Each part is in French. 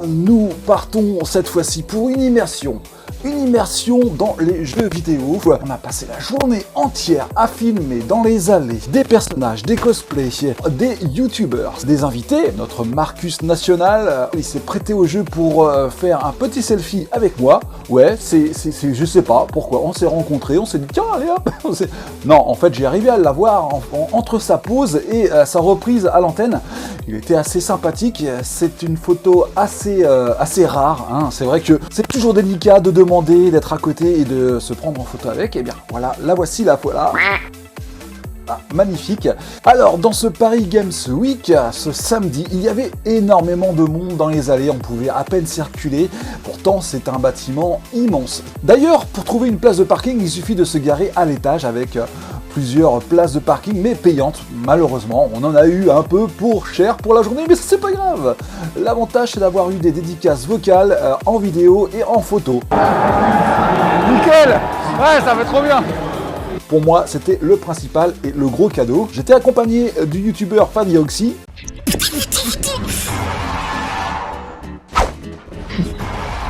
Nous partons cette fois-ci pour une immersion dans les jeux vidéo. On a passé la journée entière à filmer dans les allées des personnages, des cosplays, des youtubeurs, des invités. Notre Marcus National, il s'est prêté au jeu pour faire un petit selfie avec moi. Ouais, c'est je sais pas pourquoi, on s'est rencontrés, on s'est dit tiens allez hop. Non, en fait j'ai arrivé à l'avoir entre sa pause et sa reprise à l'antenne. Il était assez sympathique, c'est une photo assez rare, hein. C'est vrai que c'est toujours délicat de demander d'être à côté et de se prendre en photo avec. Et bien voilà, la voici, la voilà. Ah, magnifique. Alors dans ce Paris Games Week, ce samedi, il y avait énormément de monde dans les allées, on pouvait à peine circuler, pourtant c'est un bâtiment immense. D'ailleurs, pour trouver une place de parking, il suffit de se garer à l'étage avec plusieurs places de parking, mais payantes. Malheureusement, on en a eu un peu pour cher pour la journée, mais c'est pas grave. L'avantage, c'est d'avoir eu des dédicaces vocales en vidéo et en photo. Nickel! Ouais, ça fait trop bien! Pour moi, c'était le principal et le gros cadeau. J'étais accompagné du youtubeur Fadioxy.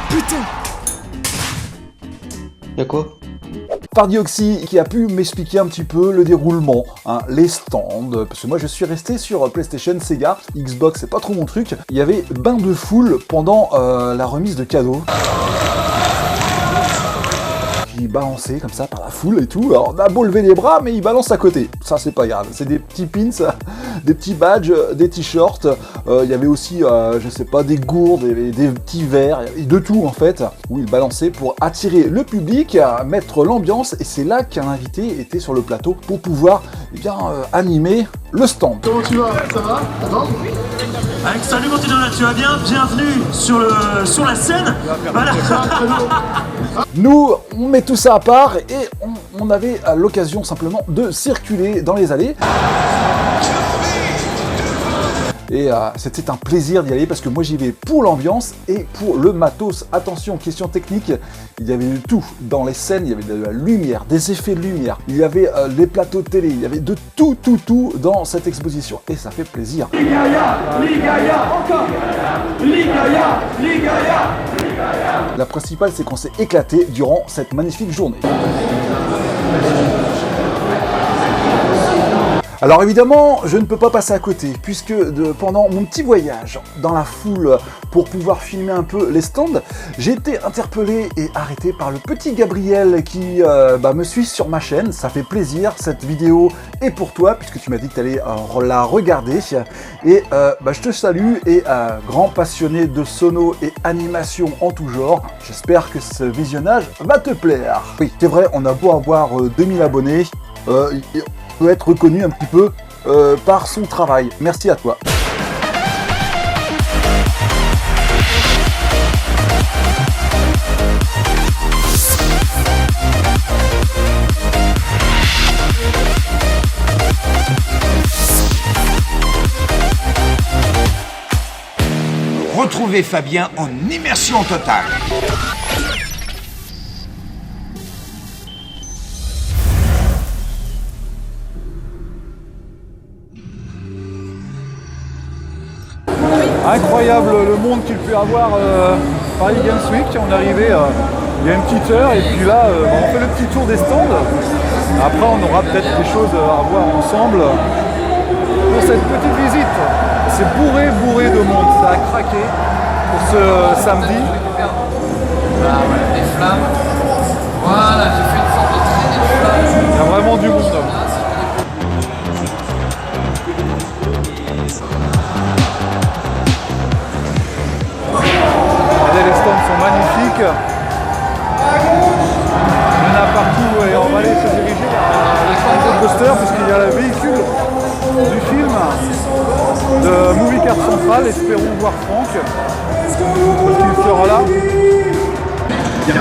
Putain! Y'a quoi? Fardioxy qui a pu m'expliquer un petit peu le déroulement, hein, les stands, parce que moi je suis resté sur PlayStation, Sega, Xbox c'est pas trop mon truc. Il y avait bain de foule pendant la remise de cadeaux. Qui balançait comme ça par la foule et tout. Alors on a beau lever les bras, mais il balance à côté. Ça c'est pas grave. C'est des petits pins, des petits badges, des t-shirts. Il y avait aussi, je sais pas, des gourdes, des petits verres, de tout en fait. Où il balançait pour attirer le public, mettre l'ambiance. Et c'est là qu'un invité était sur le plateau pour pouvoir, eh bien, animer le stand. Comment tu vas? Ça va? Attends. Alex, salut mon petit Donald, tu vas bien? Bienvenue sur la scène. Voilà. Nous, on met tout ça à part et on avait l'occasion simplement de circuler dans les allées. Et c'était un plaisir d'y aller parce que moi j'y vais pour l'ambiance et pour le matos. Attention, question technique, il y avait de tout dans les scènes, il y avait de la lumière, des effets de lumière, il y avait les plateaux de télé, il y avait de tout dans cette exposition et ça fait plaisir. Ligaya, encore Ligaya. La principale, c'est qu'on s'est éclaté durant cette magnifique journée. Alors évidemment, je ne peux pas passer à côté, puisque pendant mon petit voyage dans la foule pour pouvoir filmer un peu les stands, j'ai été interpellé et arrêté par le petit Gabriel qui me suit sur ma chaîne. Ça fait plaisir, cette vidéo est pour toi, puisque tu m'as dit que tu allais la regarder. Et je te salue, et grand passionné de sono et animation en tout genre, j'espère que ce visionnage va te plaire. Oui, c'est vrai, on a beau avoir 2000 abonnés, peut être reconnu un petit peu par son travail. Merci à toi. Retrouvez Fabien en immersion totale. Incroyable le monde qu'il peut avoir Paris Games Week. On est arrivé il y a une petite heure et puis là on fait le petit tour des stands. Après on aura peut-être des choses à voir ensemble pour cette petite visite. C'est bourré de monde, ça a craqué pour ce samedi. Ah voilà, des flammes. Voilà, j'ai fait une sorte de traînée de flammes. Il y a vraiment du monde. Les stands sont magnifiques. Il y en a partout et on va aller se diriger vers les stands de posters puisqu'il y a le véhicule du film de Movie Card Central. Espérons voir Franck parce qu'il sera là.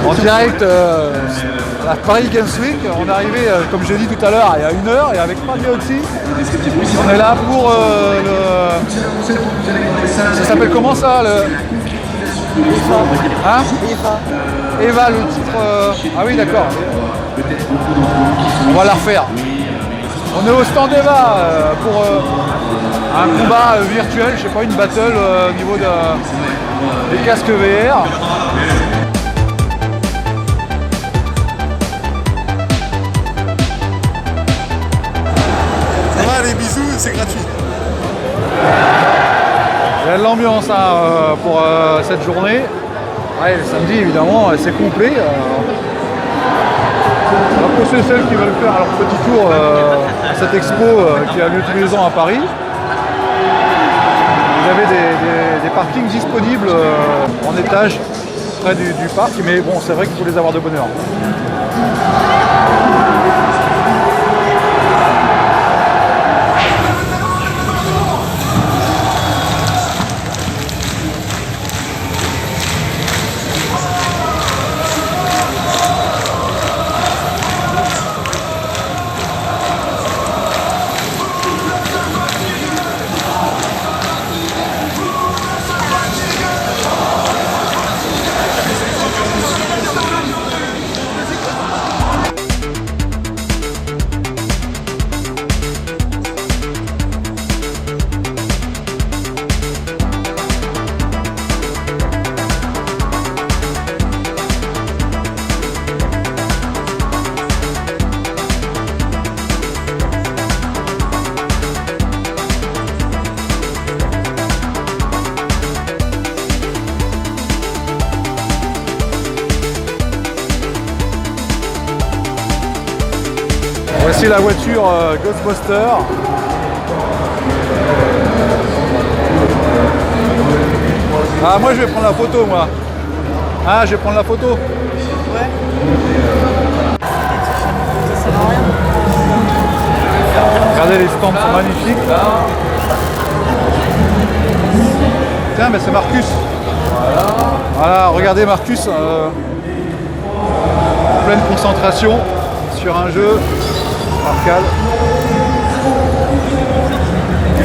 En direct à Paris Games Week, on est arrivé, comme j'ai dit tout à l'heure, il y a une heure et avec Fardioxy, on est là pour ça s'appelle comment ça Hein Eva, le titre... Ah oui, d'accord. On va la refaire. On est au stand Eva pour un combat virtuel, je sais pas, une battle au niveau des casques VR. Ça va, les bisous, c'est gratuit. Il y a de l'ambiance hein, pour cette journée. Ouais, le samedi évidemment c'est complet. Alors pour ceux et celles qui veulent faire leur petit tour à cette expo qui a lieu tous les ans à Paris, vous avez des parkings disponibles en étage près du parc, mais bon c'est vrai qu'il faut les avoir de bonne heure. Voici la voiture Ghostbuster. Ah moi je vais prendre la photo moi. Ah je vais prendre la photo. Ouais. Regardez les stands sont magnifiques. Tiens mais c'est Marcus. Voilà, regardez Marcus en pleine concentration sur un jeu arcade.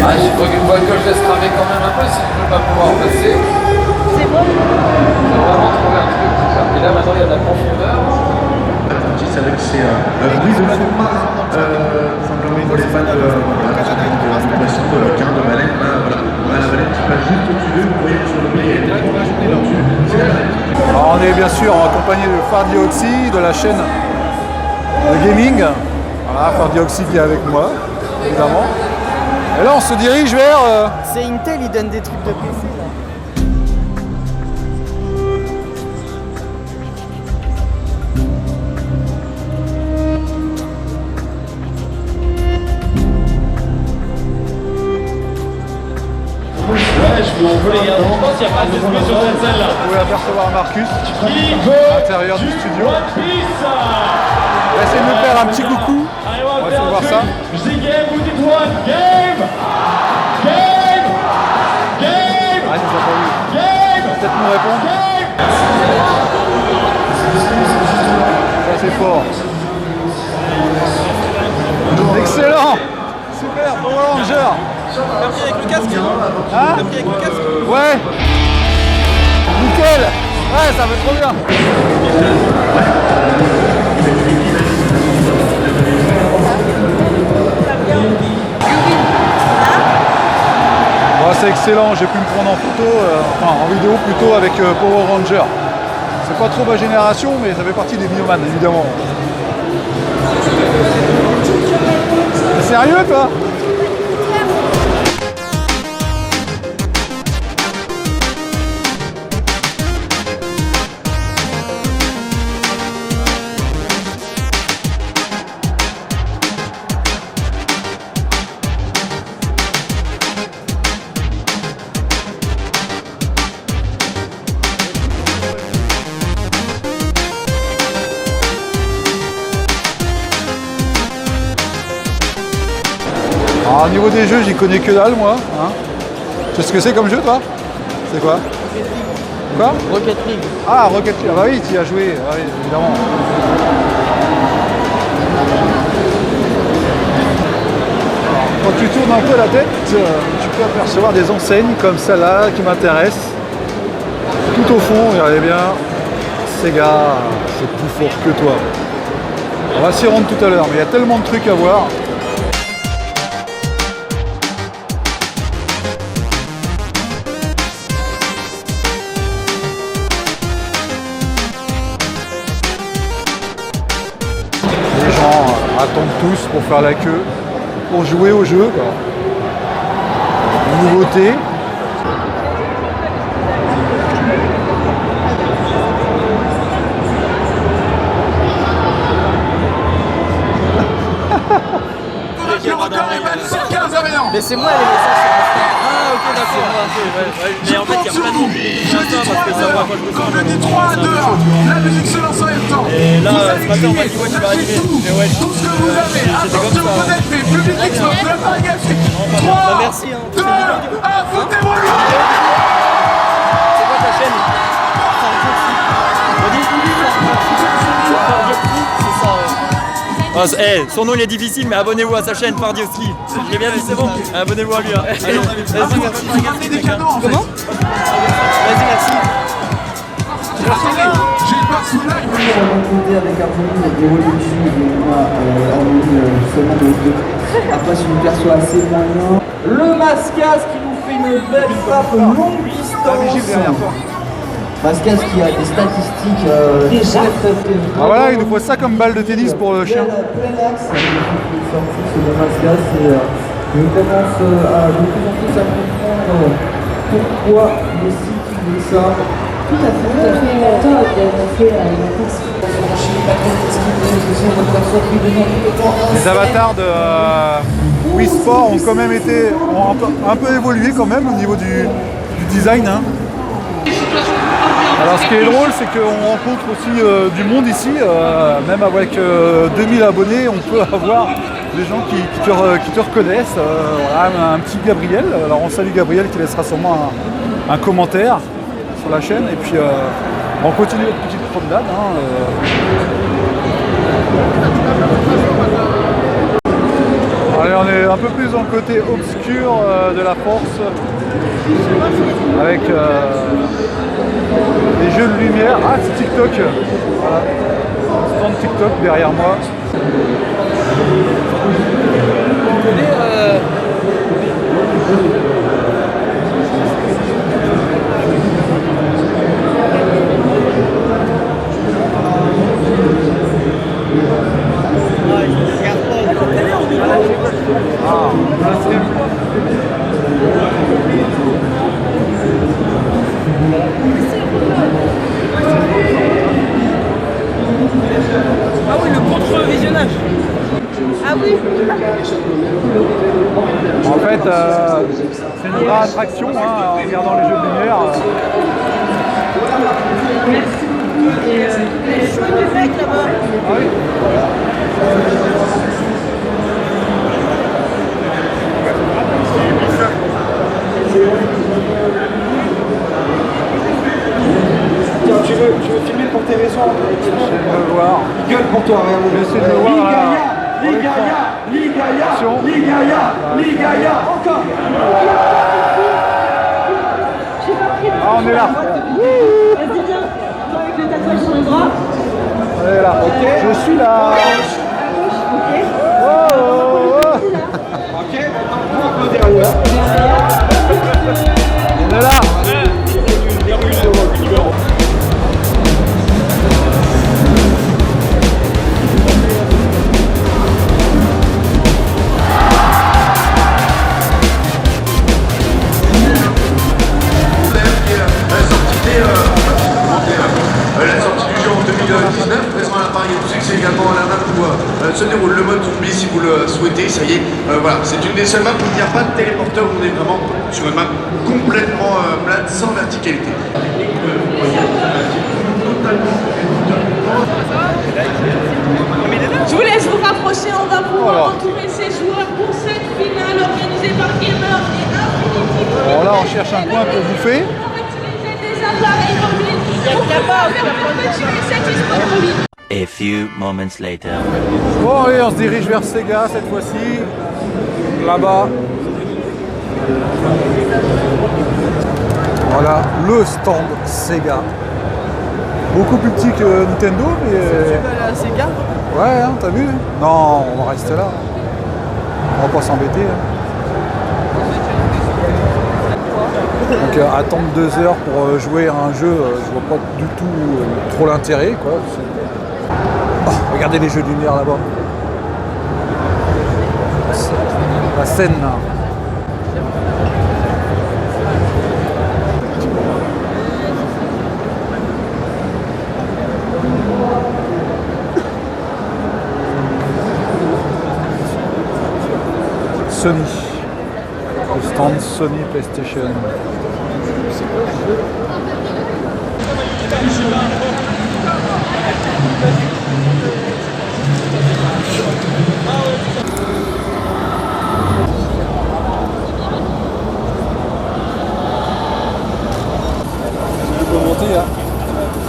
Ah, il faut que je laisse cramer quand même un peu, sinon je ne vais pas pouvoir passer. C'est bon. C'est vraiment trouver un truc. Et là maintenant il y a de la profondeur. C'est vrai que c'est oui, de simplement pour les fans de l'impression de qu'un de baleine, voilà, la baleine qui passe juste au-dessus d'eux, vous voyez sur le pied, Alors on est bien sûr accompagné de Fardioxy de la chaîne de gaming. Voilà, Fardioxy qui est avec moi, évidemment. Et là on se dirige vers... C'est Intel, ils donnent des trucs de PC là. Vous pouvez apercevoir Marcus à l'intérieur du studio. On va essayer de nous faire un petit coucou. On va essayer de voir ça. Ah, il nous a pas vu. Peut-être nous répondre. Ça c'est fort. Excellent. Super, Power Ranger. T'as pris avec le casque? Hein? T'as pris avec le casque? Ouais. Nickel. Ouais, ça va trop bien. C'est excellent, j'ai pu me prendre en photo, enfin en vidéo plutôt avec Power Ranger. C'est pas trop ma génération, mais ça fait partie des Bioman évidemment. T'es sérieux toi? Alors, au niveau des jeux, j'y connais que dalle moi. Hein. Tu sais ce que c'est comme jeu toi? C'est quoi? Quoi? Rocket League. Ah, Rocket League, ah bah oui, tu y as joué, ah, oui, évidemment. Alors, quand tu tournes un peu la tête, tu peux apercevoir des enseignes comme celle-là qui m'intéresse. Tout au fond, regardez bien, Sega, c'est plus fort que toi. On va s'y rendre tout à l'heure, mais il y a tellement de trucs à voir. attendent tous pour faire la queue, pour jouer au jeu, quoi. Une nouveauté. Laissez-moi les messages sur Insta. Ah ok d'accord. Mais en fait il y a plein de monde. Parce que ça va pas le Comme dit 3 à 2, la musique se lance en même temps. Et là, vous ce avez matin, on m'a crié, dit, ouais, tu vous vas lâchez arriver. tout, Mais ouais, tout ce que vous avez. Attention, comme ça. peut-être fait. Public Xbox de Paris FC. 3, merci, hein. 2, 1, foutez-moi lui. C'est quoi ta chaîne? C'est ça, ouais. son nom il est difficile, mais abonnez-vous à sa chaîne, Pardioski. J'ai bien dit, c'est bon. Abonnez-vous à lui. Hein. Allez, vas-y, merci. Ramenez des cadeaux en fait. Comment? Vas-y, merci. J'ai pas sous l'œil. Rencontré avec Harmony, il y a des révolutions et on a Harmony seulement de après sur une perso assez moyen. Le Mascas qui nous fait une belle frappe longue distance. Mascas qui a des statistiques déjà très Ah voilà, il nous faut ça comme balle de tennis pour le chien. Plein axe, il est sorti sur le Mascas et je commence à de plus en plus à comprendre pourquoi il est si qu'il fait ça. Tout à fait. Toi, tu as fait Les avatars de Wii Sport ont quand même ont un peu évolué quand même au niveau du design. Hein. Alors ce qui est drôle, c'est qu'on rencontre aussi du monde ici, même avec 2000 abonnés, on peut avoir des gens qui te reconnaissent. Voilà, un petit Gabriel, alors on salue Gabriel qui laissera sûrement un commentaire sur la chaîne, et puis on continue notre petite promenade. Hein, Allez, on est un peu plus dans le côté obscur de la force, avec des jeux de lumière. Ah, c'est TikTok. Voilà. Stand TikTok derrière moi. Ah oui, le contre-visionnage. Ah oui. En fait, c'est une vraie attraction hein, en regardant les jeux de lumière. Ah oui. Tu veux filmer pour tes réseaux? J'essaie de le voir. Gueule pour toi, regarde. J'essaie de le voir là. Ligaya, encore. Ah, on est là. Vas-y, viens. Toi avec le tatouage sur le bras. On est là. Okay. Je suis là. Ok. Oh, oh, oh. Ok, maintenant un peu derrière. On est là. La sortie du jeu en 2019, présent à l'appareil au succès également la map où se déroule le mode zombie si vous le souhaitez. Ça y est, voilà, c'est une des seules maps où il n'y a pas de téléporteur, on est vraiment sur une map complètement plate, sans verticalité. Je vous laisse vous rapprocher, on va pouvoir entourer ces joueurs pour cette finale organisée par Gamer et Infinity. Bon là on cherche un coin pour bouffer. On va utiliser des appareils mobiles pour faire compétitionner cette e-sport mobile. A few moments later. Bon allez, on se dirige vers Sega cette fois-ci. Là-bas. Voilà, le stand Sega. Beaucoup plus petit que Nintendo, mais... La Sega. Ouais, hein, t'as vu? Non, on va rester là. On va pas s'embêter. Hein. Donc attendre 2 heures pour jouer à un jeu, je vois pas du tout trop l'intérêt, quoi. Oh, regardez les jeux de lumière là-bas. La Seine. Sony. Le stand Sony PlayStation.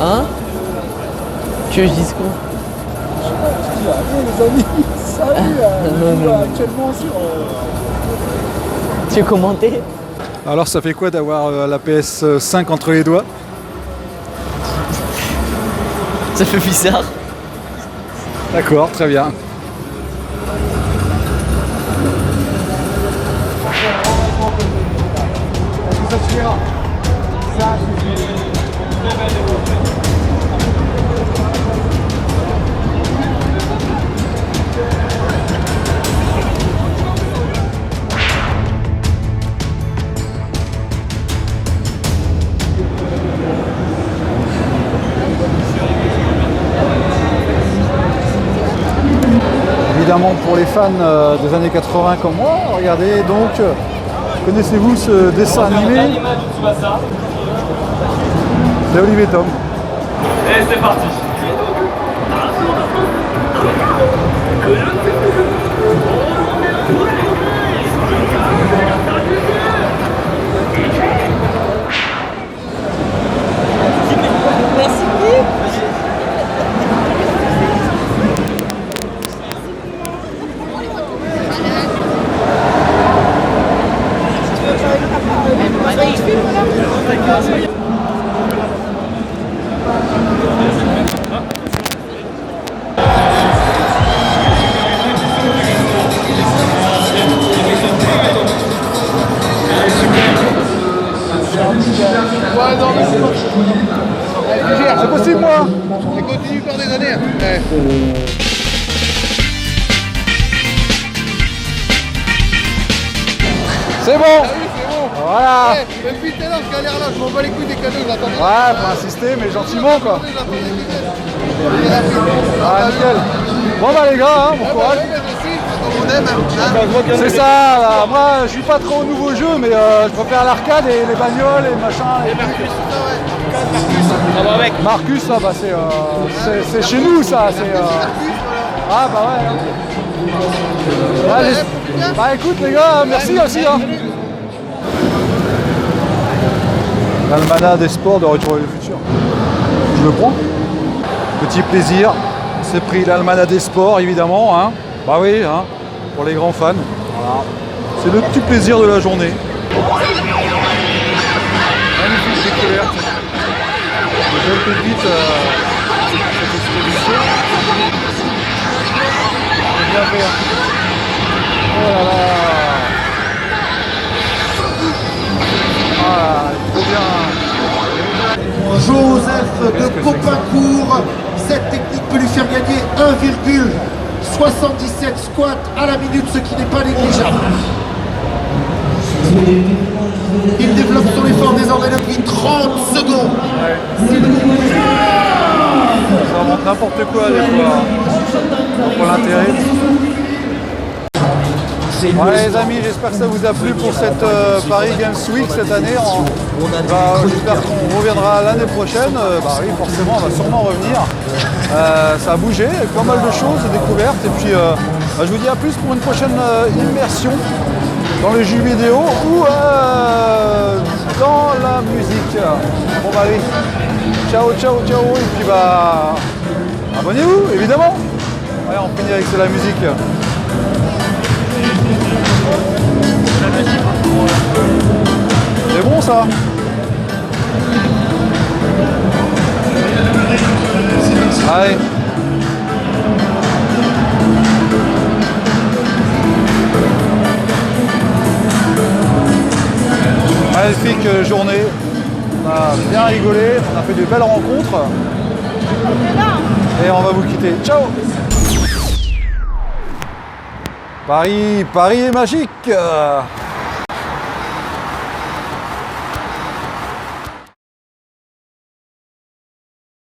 Hein? Tu veux que je dise quoi? Les amis, salut, actuellement sur... Tu veux commenter? Alors ça fait quoi d'avoir la PS5 entre les doigts? Ça fait bizarre. D'accord, très bien. Évidemment pour les fans des années 80 comme moi, regardez donc, connaissez-vous ce dessin animé d'Olivier Tom? Et c'est parti. C'est possible moi. Et continue par des années. Ouais. C'est bon. Ah oui, c'est bon. Voilà. Ouais, depuis tout à l'heure, je galère là, je m'en bats les couilles des cadeaux, j'attendais. Ouais, faut insister, mais gentiment quoi. Ah, nickel. Bon bah les gars, bon courage. C'est ça, là. Moi je suis pas trop au nouveau jeu, mais je préfère l'arcade et les bagnoles et machin. Et Marcus, Marcus, ça bah c'est chez nous ça. Ah bah ouais. Bah écoute les gars, merci aussi. Hein. L'Almanach des sports de Retrouver le futur. Je le prends. Petit plaisir. C'est pris l'Almanach des sports évidemment. Hein. Bah oui, hein, pour les grands fans. Voilà. C'est le petit plaisir de la journée. Magnifique découverte. De belles pépites cette exposition. C'est bien fait. Oh là là. Ah, trop bien. Joseph de Popincourt, cette technique peut lui faire gagner 1,77 squats à la minute, ce qui n'est pas négligeable. Il développe son effort désormais depuis 30 secondes. Ça montre n'importe quoi des fois. Pour l'intérêt. Ouais les amis, j'espère que ça vous a plu pour cette Paris Games Week cette année. J'espère qu'on reviendra l'année prochaine. Bah oui, forcément, on va sûrement revenir. Ça a bougé, il y a pas mal de choses, de découvertes. Et puis, je vous dis à plus pour une prochaine immersion dans les jeux vidéo ou dans la musique. Bon bah allez, ciao, ciao, ciao. Et puis bah, abonnez-vous, évidemment. Allez, on finit avec la musique. C'est bon ça. Allez. Magnifique journée. On a bien rigolé, on a fait de belles rencontres. Et on va vous quitter. Ciao. Paris est magique.